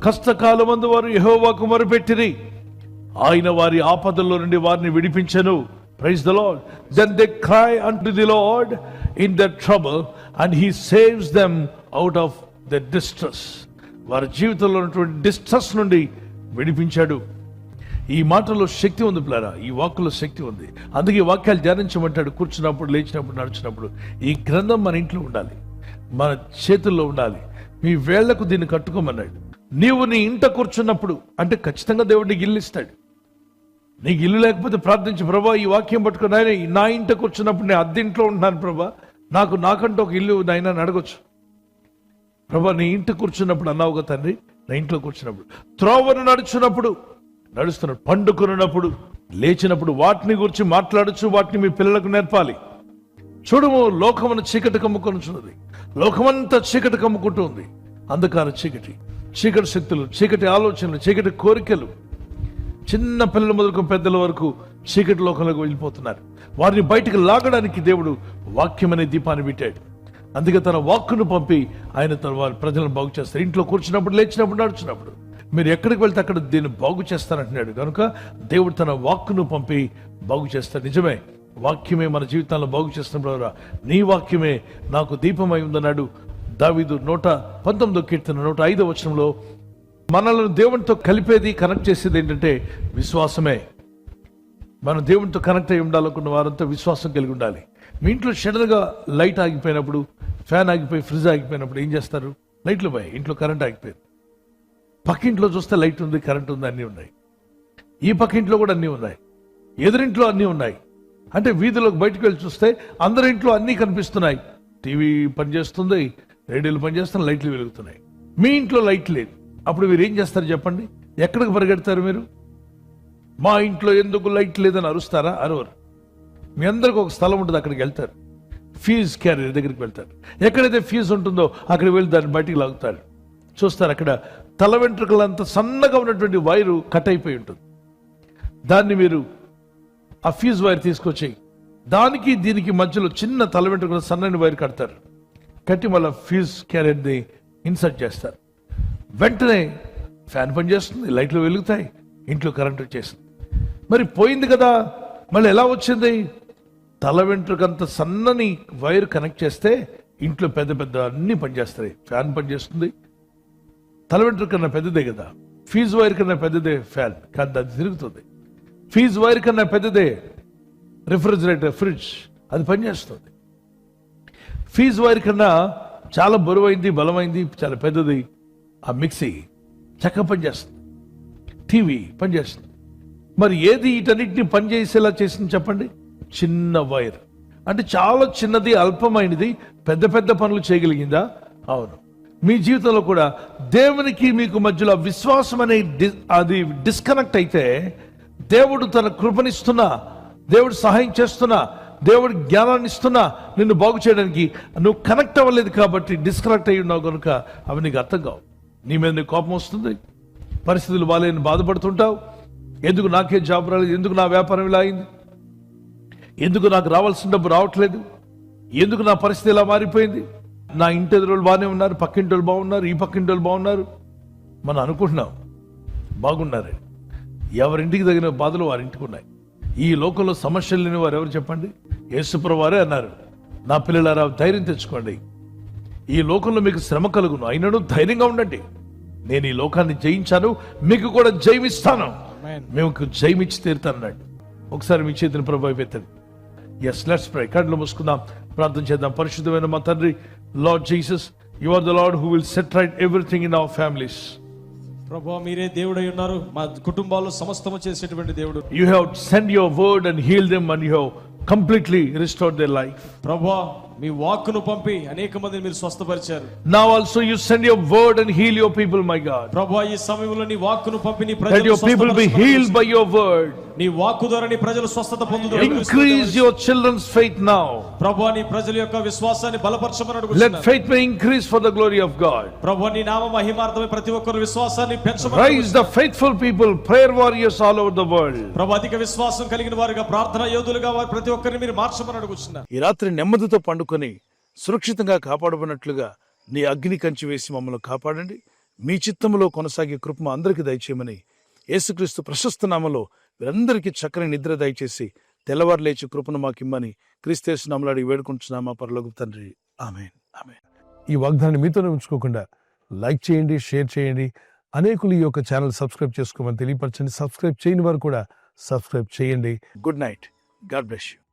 కష్టకాలమందు వారు యెహోవాకు మొరపెట్టిరి, ఆయన వారి ఆపదల్లో నుండి వారిని విడిపించెను. Praise the Lord. Then they cry unto the Lord in their trouble, and he saves them out of their distress. వారి జీవితంలో ఉన్నటువంటి డిస్ట్రెస్ నుండి విడిపించాడు. ఈ మాటలో శక్తి ఉంది పిల్లరా, ఈ వాక్కులో శక్తి ఉంది. అందుకే ఈ వాక్యాలు ధ్యానించమంటాడు. కూర్చున్నప్పుడు, లేచినప్పుడు, నడిచినప్పుడు. ఈ గ్రంథం మన ఇంట్లో ఉండాలి, మన చేతుల్లో ఉండాలి. మీ వేళ్లకు దీన్ని కట్టుకోమన్నాడు. నీవు నీ ఇంట కూర్చున్నప్పుడు అంటే ఖచ్చితంగా దేవుడు నీకు ఇల్లు ఇస్తాడు. నీకు ఇల్లు లేకపోతే ప్రార్థించు, ప్రభా ఈ వాక్యం పట్టుకుని ఆయన నా ఇంట కూర్చున్నప్పుడు నేను అద్దె ఇంట్లో ఉంటున్నాను ప్రభా, నాకంటూ ఒక ఇల్లు నాయన అడగొచ్చు. ప్రభా నీ ఇంట కూర్చున్నప్పుడు అన్నావుగా తండ్రి, నా ఇంట్లో కూర్చున్నప్పుడు, త్రోవను నడుస్తున్నప్పుడు, పండుకున్నప్పుడు, లేచినప్పుడు వాటిని గురించి మాట్లాడచ్చు. వాటిని మీ పిల్లలకు నేర్పాలి. చూడము, లోకమును చీకటి కమ్ముకొనుచున్నది. లోకమంతా చీకటి కమ్ముకుంటూ ఉంది. అంధకార చీకటి శక్తులు, చీకటి ఆలోచనలు, చీకటి కోరికలు, చిన్న పిల్లల మొదలుకు పెద్దల వరకు చీకటి లోకంలోకి వెళ్ళిపోతున్నారు. వారిని బయటకు లాగడానికి దేవుడు వాక్యం అనే దీపాన్ని పెట్టాడు. అందుకే తన వాక్కును పంపి ఆయన తన వారి ప్రజలను బాగు చేస్తారు. ఇంట్లో కూర్చున్నప్పుడు, లేచినప్పుడు, నడుచున్నప్పుడు, మీరు ఎక్కడికి వెళ్తే అక్కడ దీన్ని బాగు చేస్తానంటున్నాడు. కనుక దేవుడు తన వాక్కును పంపి బాగు చేస్తాడు. నిజమే, వాక్యమే మన జీవితాల్లో బాగు చేస్తున్నప్పుడు నీ వాక్యమే నాకు దీపమై ఉందన్నాడు దావీదు 119వ కీర్తన 105వ వచనంలో. మనల్ని దేవునితో కలిపేది, కనెక్ట్ చేసేది ఏంటంటే విశ్వాసమే. మనం దేవునితో కనెక్ట్ అయి ఉండాలనుకున్న వారంతా విశ్వాసం కలిగి ఉండాలి. మీ ఇంట్లో సడన్గా లైట్ ఆగిపోయినప్పుడు, ఫ్యాన్ ఆగిపోయి, ఫ్రిడ్జ్ ఆగిపోయినప్పుడు ఏం చేస్తారు? లైట్లు పోయి, ఇంట్లో కరెంట్ ఆగిపోయింది. పక్కింట్లో చూస్తే లైట్ ఉంది, కరెంట్ ఉంది, అన్నీ ఉన్నాయి. ఈ పక్కింట్లో కూడా అన్నీ ఉన్నాయి, ఎదురింట్లో అన్నీ ఉన్నాయి. అంటే వీధిలోకి బయటకు వెళ్ళి చూస్తే అందరి ఇంట్లో అన్నీ కనిపిస్తున్నాయి. టీవీ పనిచేస్తుంది, రేడియోలు పనిచేస్తున్నాయి, లైట్లు వెలుగుతున్నాయి. మీ ఇంట్లో లైట్ లేదు. అప్పుడు మీరు ఏం చేస్తారు చెప్పండి? ఎక్కడికి పరిగెడతారు మీరు? మా ఇంట్లో ఎందుకు లైట్ లేదని అరుస్తారా? అరవరు. మీ అందరికి ఒక స్థలం ఉంటుంది, అక్కడికి వెళ్తారు. ఫీజు క్యారియర్ దగ్గరికి వెళ్తారు. ఎక్కడైతే ఫీజు ఉంటుందో అక్కడికి వెళ్ళి దాన్ని బయటికి లాగుతారు. చూస్తారు, అక్కడ తల వెంట్రుకలంత సన్నగా ఉన్నటువంటి వైరు కట్ అయిపోయి ఉంటుంది. దాన్ని మీరు ఆ ఫీజు వైర్ తీసుకొచ్చి దానికి దీనికి మధ్యలో చిన్న తల వెంట్రుకల సన్నని వైర్ కడతారు. కట్టి మళ్ళీ ఫీజు క్యారియర్ని ఇన్సర్ట్ చేస్తారు. వెంటనే ఫ్యాన్ పనిచేస్తుంది, లైట్లు వెలుగుతాయి, ఇంట్లో కరెంట్ వచ్చేస్తుంది. మరి పోయింది కదా, మళ్ళీ ఎలా వచ్చింది? తల వెంట్రుకంత సన్నని వైర్ కనెక్ట్ చేస్తే ఇంట్లో పెద్ద పెద్ద అన్నీ పనిచేస్తాయి. ఫ్యాన్ పనిచేస్తుంది, తల వెంట్రుక కన్నా పెద్దదే కదా. ఫీజు వైర్ కన్నా పెద్దదే ఫ్యాన్, కానీ అది తిరుగుతుంది. ఫీజు వైర్ కన్నా పెద్దదే రిఫ్రిజిరేటర్, ఫ్రిడ్జ్, అది పనిచేస్తుంది. ఫీజు వైర్ కన్నా చాలా బరువైంది, బలమైంది, చాలా పెద్దది ఆ మిక్సీ, చక్కగా పనిచేస్తుంది. టీవీ పనిచేస్తుంది. మరి ఏది వీటన్నిటిని పనిచేసేలా చేసింది చెప్పండి? చిన్న వైర్. అంటే చాలా చిన్నది, అల్పమైనది, పెద్ద పెద్ద పనులు చేయగలిగిందా? అవును. మీ జీవితంలో కూడా దేవునికి మీకు మధ్యలో విశ్వాసం అనే అది డిస్కనెక్ట్ అయితే, దేవుడు తన కృపనిస్తున్నా, దేవుడు సహాయం చేస్తున్నా, దేవుడు జ్ఞానాన్ని ఇస్తున్నా నిన్ను బాగు చేయడానికి నువ్వు కనెక్ట్ అవ్వలేదు కాబట్టి డిస్కనెక్ట్ అయ్యి ఉన్నావు. కనుక అవి నీకు అర్థం కావు. నీ మీద నీకు కోపం వస్తుంది, పరిస్థితులు బాగాలేని బాధపడుతుంటావు. ఎందుకు నాకే జాబ్ రాలేదు, ఎందుకు నా వ్యాపారం ఇలా అయింది, ఎందుకు నాకు రావాల్సిన డబ్బు రావట్లేదు, ఎందుకు నా పరిస్థితి ఇలా మారిపోయింది, నా ఇంటి ఎదురు బాగానే ఉన్నారు, పక్కింటి వాళ్ళు బాగున్నారు, ఈ పక్కింటి వాళ్ళు బాగున్నారు, మనం అనుకుంటున్నాం బాగున్నారు. ఎవరింటికి తగిన బాధలు వారింటికి ఉన్నాయి. ఈ లోకంలో సమస్యలు లేని వారు ఎవరు చెప్పండి? యేసుప్రభువు వారే అన్నారు, నా పిల్లలారా ధైర్యం తెచ్చుకోండి, ఈ లోకంలో మీకు శ్రమ కలుగును, అయినను ధైర్యంగా ఉండండి, నేను ఈ లోకాన్ని జయించాను, మీకు కూడా జయమిస్తాను, మీకు జయమిచ్చి తీరుతానన్నాడు. ఒకసారి మీ చేతిని ప్రభు అయిపోతుంది. Yes, let's pray. కళ్ళు మూసుకుందాం, ప్రార్థన చేద్దాం. పరిశుద్ధమైన మా తండ్రి, Lord Jesus, you are the Lord who will set right everything in our families. ప్రభువా, మీరే దేవుడై ఉన్నారు, మా కుటుంబాల్లో సమస్తము చేసేటువంటి దేవుడు. You have sent your word and healed them, and you have completely restored their life. ప్రభువా, మీ వాక్కును పంపి అనేక మందిని మీరు స్వస్థపరిచారు. Now also you send your word and heal your people, my God. ప్రభువా, ఈ సమయంలో నీ వాక్కును పంపి నీ That ప్రజలను your people be healed by your word. నీ వాక్కు ద్వారా నీ ప్రజలు స్వస్థత పొందుదురు. Increase your children's faith now. ప్రభువా, నీ ప్రజల యొక్క విశ్వాసాన్ని బలపరచమని Let అడుగుతున్నాను. faith may increase for the glory of God. ప్రభువా, నీ నామ మహిమార్థమై ప్రతి ఒక్కరు విశ్వాసాన్ని పెంచమని Raise అడుగుతున్నాను. the faithful people, prayer warriors all over the world. ప్రభువా, అధిక విశ్వాసం కలిగిన వారుగా, ప్రార్థనా యోధులుగా వారు ప్రతి ఒక్కరిని మీరు మార్చమని అడుగుతున్నాను. ఈ రాత్రి నెమ్మదితో పండుకొని సురక్షితంగా కాపాడబడినట్లుగా నీ అగ్ని కంచి వేసి మమ్మల్ని కాపాడండి. మీ చిత్తములో కొనసాగే కృప మా అందరికీ దయచేయమని యేసుక్రీస్తు ప్రశస్త నామములో వీరందరికీ చక్కని నిద్ర దయచేసి తెల్లవారు లేచి కృపను మాకిమ్మని క్రీస్తు నామములో వేడుకుంటున్నామా పరలోకపు తండ్రి. ఆమేన్. ఆమేన్. ఈ వాగ్దాన్ని మీతోనే ఉంచుకోకుండా లైక్ చేయండి, షేర్ చేయండి. అనేకులు ఈ యొక్క ఛానల్ సబ్స్క్రైబ్ చేసుకోమని తెలియపరచండి. సబ్స్క్రైబ్ చేయని వారు కూడా సబ్స్క్రైబ్ చేయండి. Good night. God bless you.